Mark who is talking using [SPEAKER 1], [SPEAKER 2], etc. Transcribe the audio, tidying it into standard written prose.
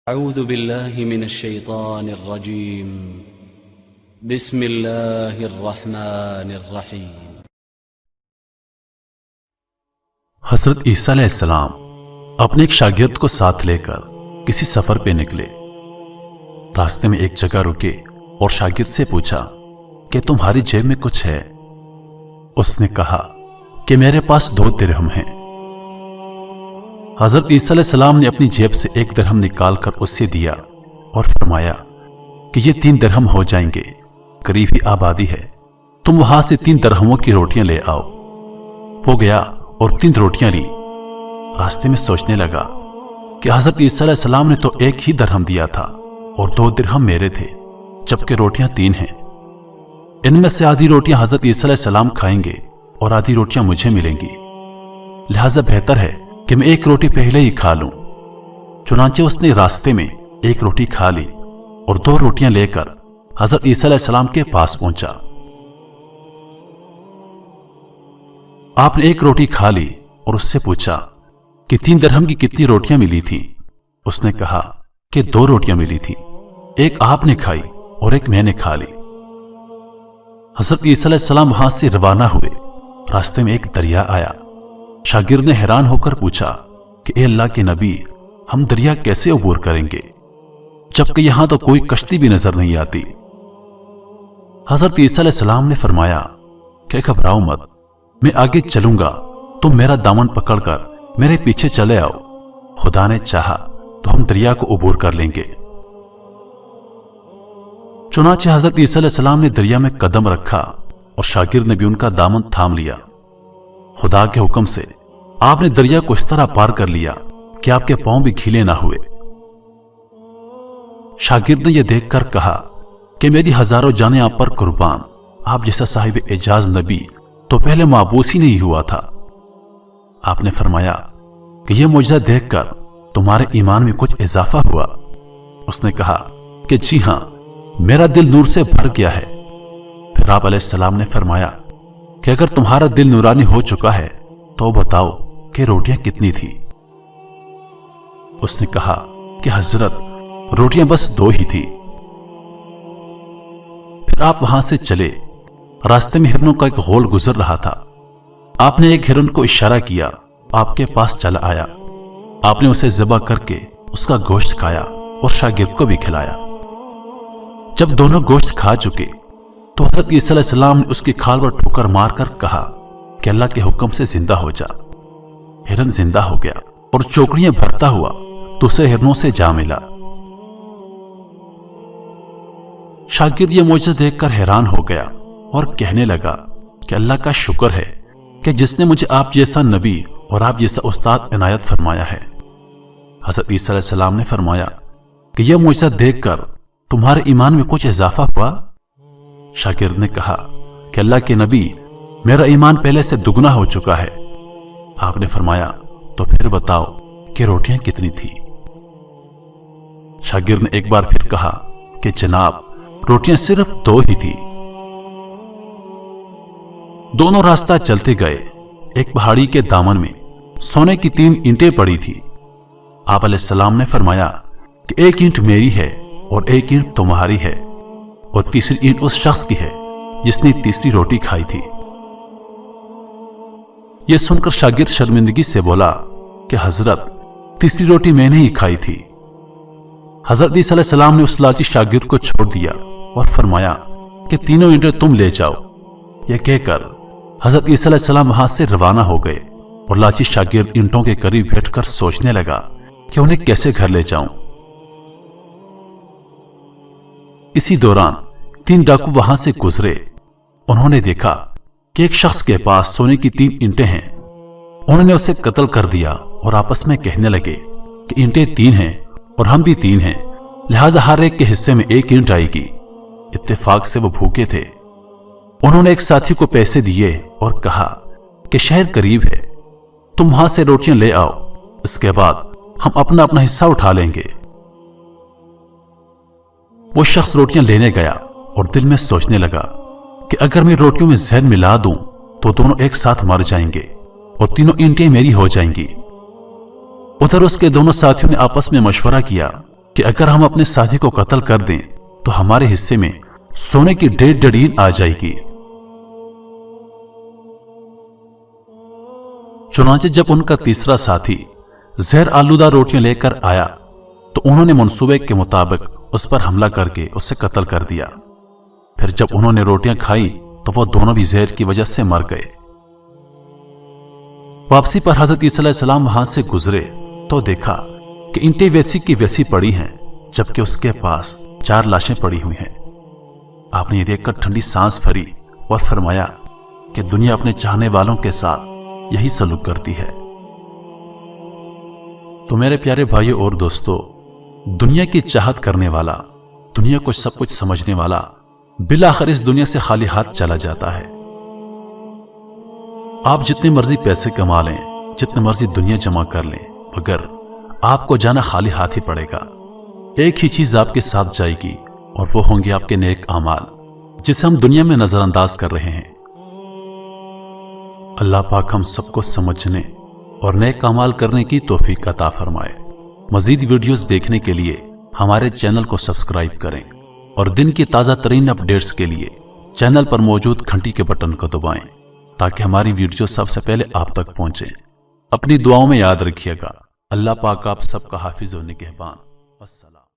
[SPEAKER 1] أعوذ بالله من الشيطان الرجيم بسم الله الرحمن الرحيم۔
[SPEAKER 2] حضرت عیسیٰ علیہ السلام اپنے ایک شاگرد کو ساتھ لے کر کسی سفر پہ نکلے۔ راستے میں ایک جگہ رکے اور شاگرد سے پوچھا کہ تمہاری جیب میں کچھ ہے؟ اس نے کہا کہ میرے پاس 2 درہم ہیں۔ حضرت عیسیٰ علیہ السلام نے اپنی جیب سے 1 درہم نکال کر اسے دیا اور فرمایا کہ یہ 3 درہم ہو جائیں گے، قریب ہی آبادی ہے، تم وہاں سے 3 درہموں کی روٹیاں لے آؤ۔ وہ گیا اور 3 روٹیاں لی۔ راستے میں سوچنے لگا کہ حضرت عیسیٰ علیہ السلام نے تو 1 ہی درہم دیا تھا اور 2 درہم میرے تھے، جبکہ روٹیاں 3 ہیں۔ ان میں سے آدھی روٹیاں حضرت عیسیٰ علیہ السلام کھائیں گے اور آدھی روٹیاں مجھے ملیں گی، لہذا بہتر ہے کہ میں 1 روٹی پہلے ہی کھا لوں۔ چنانچہ اس نے راستے میں 1 روٹی کھا لی اور 2 روٹیاں لے کر حضرت عیسیٰ علیہ السلام کے پاس پہنچا۔ آپ نے 1 روٹی کھا لی اور اس سے پوچھا کہ 3 درہم کی کتنی روٹیاں ملی تھیں؟ اس نے کہا کہ 2 روٹیاں ملی تھی، 1 آپ نے کھائی اور 1 میں نے کھا لی۔ حضرت عیسیٰ علیہ السلام وہاں سے روانہ ہوئے۔ راستے میں ایک دریا آیا۔ شاگرد نے حیران ہو کر پوچھا کہ اے اللہ کے نبی، ہم دریا کیسے عبور کریں گے جبکہ یہاں تو کوئی کشتی بھی نظر نہیں آتی؟ حضرت عیسیٰ علیہ السلام نے فرمایا کہ گھبراؤ مت، میں آگے چلوں گا، تم میرا دامن پکڑ کر میرے پیچھے چلے آؤ، خدا نے چاہا تو ہم دریا کو عبور کر لیں گے۔ چنانچہ حضرت عیسیٰ علیہ السلام نے دریا میں قدم رکھا اور شاگرد نے بھی ان کا دامن تھام لیا۔ خدا کے حکم سے آپ نے دریا کو اس طرح پار کر لیا کہ آپ کے پاؤں بھی گھیلے نہ ہوئے۔ شاگرد نے یہ دیکھ کر کہا کہ میری ہزاروں جانیں آپ پر قربان، آپ جیسا صاحب اعجاز نبی تو پہلے معبوس ہی نہیں ہوا تھا۔ آپ نے فرمایا کہ یہ معجزہ دیکھ کر تمہارے ایمان میں کچھ اضافہ ہوا؟ اس نے کہا کہ جی ہاں، میرا دل نور سے بھر گیا ہے۔ پھر آپ علیہ السلام نے فرمایا کہ اگر تمہارا دل نورانی ہو چکا ہے تو بتاؤ کہ روٹیاں کتنی تھی؟ اس نے کہا کہ حضرت روٹیاں بس 2 ہی تھی۔ پھر آپ وہاں سے چلے۔ راستے میں ہرنوں کا ایک غول گزر رہا تھا۔ آپ نے ایک ہرن کو اشارہ کیا، آپ کے پاس چلا آیا۔ آپ نے اسے ذبح کر کے اس کا گوشت کھایا اور شاگرد کو بھی کھلایا۔ جب دونوں گوشت کھا چکے تو حضرت عیسیٰ علیہ السلام نے اس کی کھال پر ٹھوکر مار کر کہا کہ اللہ کے حکم سے زندہ ہو جا۔ ہرن زندہ ہو گیا اور چوکڑیاں بھرتا ہوا دوسرے ہرنوں سے جا ملا۔ شاگرد یہ معجزہ دیکھ کر حیران ہو گیا اور کہنے لگا کہ اللہ کا شکر ہے کہ جس نے مجھے آپ جیسا نبی اور آپ جیسا استاد عنایت فرمایا ہے۔ حضرت عیسیٰ علیہ السلام نے فرمایا کہ یہ معجزہ دیکھ کر تمہارے ایمان میں کچھ اضافہ ہوا؟ شاگرد نے کہا کہ اللہ کے نبی، میرا ایمان پہلے سے دگنا ہو چکا ہے۔ آپ نے فرمایا تو پھر بتاؤ کہ روٹیاں کتنی تھی؟ شاگرد نے ایک بار پھر کہا کہ جناب، روٹیاں صرف 2 ہی تھی۔ دونوں راستہ چلتے گئے۔ ایک پہاڑی کے دامن میں سونے کی 3 اینٹیں پڑی تھی۔ آپ علیہ السلام نے فرمایا کہ 1 اینٹ میری ہے اور 1 اینٹ تمہاری ہے اور تیسری اینٹ اس شخص کی ہے جس نے تیسری روٹی کھائی تھی۔ یہ سن کر شاگرد شرمندگی سے بولا کہ حضرت، تیسری روٹی میں نے ہی کھائی تھی۔ حضرت عیسیٰ علیہ السلام نے اس لالچی شاگرد کو چھوڑ دیا اور فرمایا کہ 3 اینٹیں تم لے جاؤ۔ یہ کہہ کر حضرت عیسیٰ علیہ السلام وہاں سے روانہ ہو گئے اور لالچی شاگرد اینٹوں کے قریب بیٹھ کر سوچنے لگا کہ انہیں کیسے گھر لے جاؤں۔ اسی دوران 3 ڈاکو وہاں سے گزرے۔ انہوں نے دیکھا کہ ایک شخص کے پاس سونے کی 3 اینٹیں ہیں۔ انہوں نے اسے قتل کر دیا اور آپس میں کہنے لگے کہ اینٹیں 3 ہیں اور ہم بھی 3 ہیں، لہٰذا ہر ایک کے حصے میں 1 اینٹ آئے گی۔ اتفاق سے وہ بھوکے تھے۔ انہوں نے ایک ساتھی کو پیسے دیے اور کہا کہ شہر قریب ہے، تم وہاں سے روٹیاں لے آؤ، اس کے بعد ہم اپنا اپنا حصہ اٹھا لیں گے۔ وہ شخص روٹیاں لینے گیا اور دل میں سوچنے لگا کہ اگر میں روٹیوں میں زہر ملا دوں تو دونوں ایک ساتھ مر جائیں گے اور 3 اینٹیں میری ہو جائیں گی۔ ادھر اس کے دونوں ساتھیوں نے آپس میں مشورہ کیا کہ اگر ہم اپنے ساتھی کو قتل کر دیں تو ہمارے حصے میں سونے کی 1.5 اینٹ آ جائے گی۔ چنانچہ جب ان کا تیسرا ساتھی زہر آلودہ روٹیاں لے کر آیا تو انہوں نے منصوبے کے مطابق اس پر حملہ کر کے اسے قتل کر دیا۔ پھر جب انہوں نے روٹیاں کھائی تو وہ دونوں بھی زہر کی وجہ سے مر گئے۔ واپسی پر حضرت عیسیٰ علیہ السلام وہاں سے گزرے تو دیکھا کہ اینٹیں ویسی کی ویسی پڑی ہیں، جبکہ اس کے پاس 4 لاشیں پڑی ہوئی ہیں۔ آپ نے یہ دیکھ کر ٹھنڈی سانس بھری اور فرمایا کہ دنیا اپنے چاہنے والوں کے ساتھ یہی سلوک کرتی ہے۔ تو میرے پیارے بھائیوں اور دوستو، دنیا کی چاہت کرنے والا، دنیا کو سب کچھ سمجھنے والا بالآخر اس دنیا سے خالی ہاتھ چلا جاتا ہے۔ آپ جتنے مرضی پیسے کما لیں، جتنے مرضی دنیا جمع کر لیں، مگر آپ کو جانا خالی ہاتھ ہی پڑے گا۔ ایک ہی چیز آپ کے ساتھ جائے گی اور وہ ہوں گے آپ کے نیک اعمال، جسے ہم دنیا میں نظر انداز کر رہے ہیں۔ اللہ پاک ہم سب کو سمجھنے اور نیک اعمال کرنے کی توفیق عطا فرمائے۔ مزید ویڈیوز دیکھنے کے لیے ہمارے چینل کو سبسکرائب کریں اور دن کی تازہ ترین اپڈیٹس کے لیے چینل پر موجود گھنٹی کے بٹن کو دبائیں تاکہ ہماری ویڈیو سب سے پہلے آپ تک پہنچیں۔ اپنی دعاؤں میں یاد رکھیے گا۔ اللہ پاک آپ سب کا حافظ و نگہبان۔